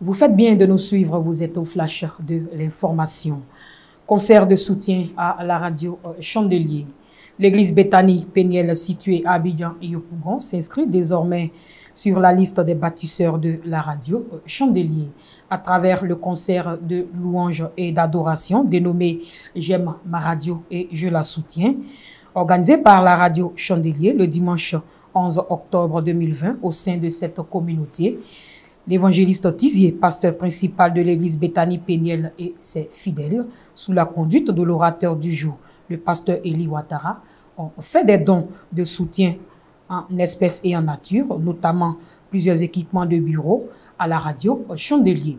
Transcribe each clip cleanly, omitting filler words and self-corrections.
Vous faites bien de nous suivre, vous êtes au flash de l'information. Concert de soutien à la radio Chandelier. L'église Bethany Péniel située à Abidjan et Yopougon s'inscrit désormais sur la liste des bâtisseurs de la radio Chandelier à travers le concert de louanges et d'adoration dénommé J'aime ma radio et je la soutiens, organisé par la radio Chandelier le dimanche 11 octobre 2020 au sein de cette communauté. L'évangéliste Tizier, pasteur principal de l'église Bethany Péniel et ses fidèles, sous la conduite de l'orateur du jour, le pasteur Eli Ouattara, ont fait des dons de soutien en espèces et en nature, notamment plusieurs équipements de bureau à la radio Chandelier.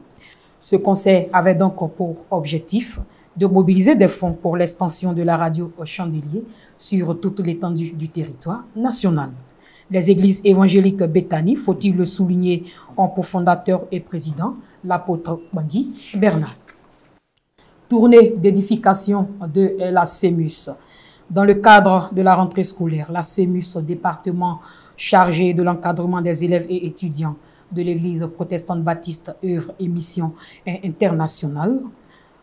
Ce concert avait donc pour objectif de mobiliser des fonds pour l'extension de la radio Chandelier sur toute l'étendue du territoire national. Les églises évangéliques Bethany, faut-il le souligner, ont pour fondateur et président l'apôtre Bangui Bernard. Tournée d'édification de la CEMUS. Dans le cadre de la rentrée scolaire, la CEMUS, département chargé de l'encadrement des élèves et étudiants de l'église protestante baptiste œuvre et mission internationale,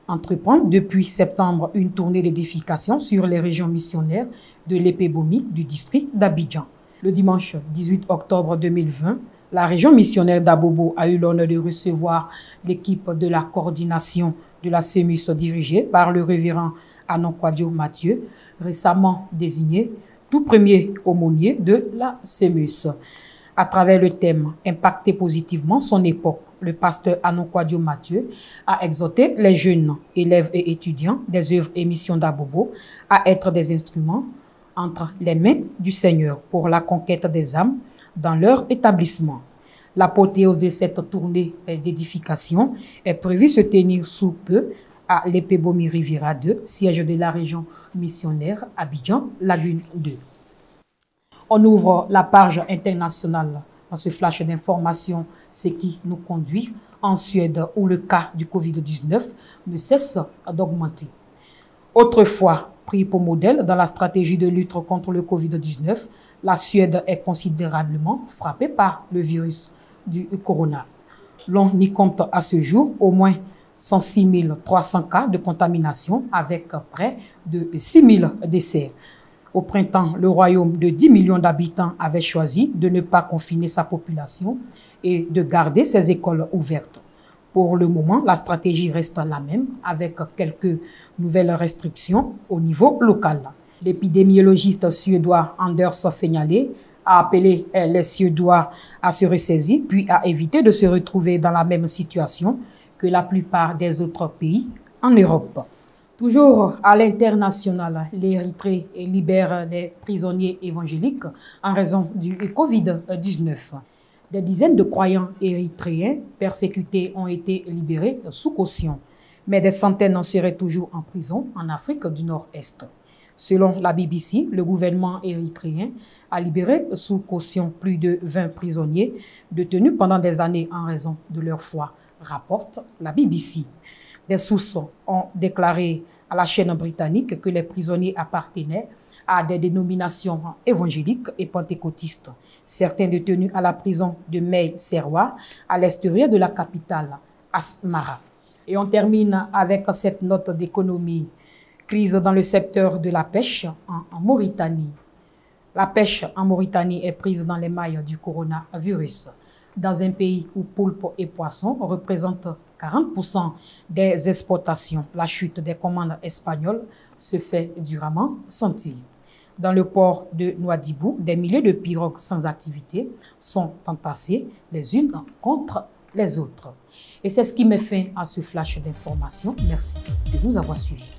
entreprend depuis septembre une tournée d'édification sur les régions missionnaires de l'Épée-Bomi du district d'Abidjan. Le dimanche 18 octobre 2020, la région missionnaire d'Abobo a eu l'honneur de recevoir l'équipe de la coordination de la CEMUS dirigée par le révérend Anonkwadio Mathieu, récemment désigné tout premier aumônier de la CEMUS. À travers le thème « Impacter positivement son époque », le pasteur Anonkwadio Mathieu a exhorté les jeunes élèves et étudiants des œuvres et missions d'Abobo à être des instruments entre les mains du Seigneur pour la conquête des âmes dans leur établissement. L'apothéose de cette tournée d'édification est prévue se tenir sous peu à l'Épée-Bomi Riviera 2, siège de la région missionnaire Abidjan Lagune 2. On ouvre la page internationale dans ce flash d'information, ce qui nous conduit en Suède où le cas du Covid-19 ne cesse d'augmenter. Autrefois, pris pour modèle dans la stratégie de lutte contre le Covid-19, la Suède est considérablement frappée par le virus du corona. L'on y compte à ce jour au moins 106 300 cas de contamination avec près de 6 000 décès. Au printemps, le royaume de 10 millions d'habitants avait choisi de ne pas confiner sa population et de garder ses écoles ouvertes. Pour le moment, la stratégie reste la même avec quelques nouvelles restrictions au niveau local. L'épidémiologiste suédois Anders Fegnale a appelé les Suédois à se ressaisir puis à éviter de se retrouver dans la même situation que la plupart des autres pays en Europe. Toujours à l'international, l'Érythrée libère les prisonniers évangéliques en raison du Covid-19. Des dizaines de croyants érythréens persécutés ont été libérés sous caution, mais des centaines en seraient toujours en prison en Afrique du Nord-Est. Selon la BBC, le gouvernement érythréen a libéré sous caution plus de 20 prisonniers détenus pendant des années en raison de leur foi, rapporte la BBC. Des sources ont déclaré à la chaîne britannique que les prisonniers appartenaient à des dénominations évangéliques et pentecôtistes. Certains détenus à la prison de Mey-Serwa, à l'extérieur de la capitale, Asmara. Et on termine avec cette note d'économie. Crise dans le secteur de la pêche en Mauritanie. La pêche en Mauritanie est prise dans les mailles du coronavirus. Dans un pays où poulpe et poissons représentent 40% des exportations, la chute des commandes espagnoles se fait durement sentir. Dans le port de Nouadhibou, des milliers de pirogues sans activité sont entassées les unes contre les autres. Et c'est ce qui met fin à ce flash d'information. Merci de nous avoir suivis.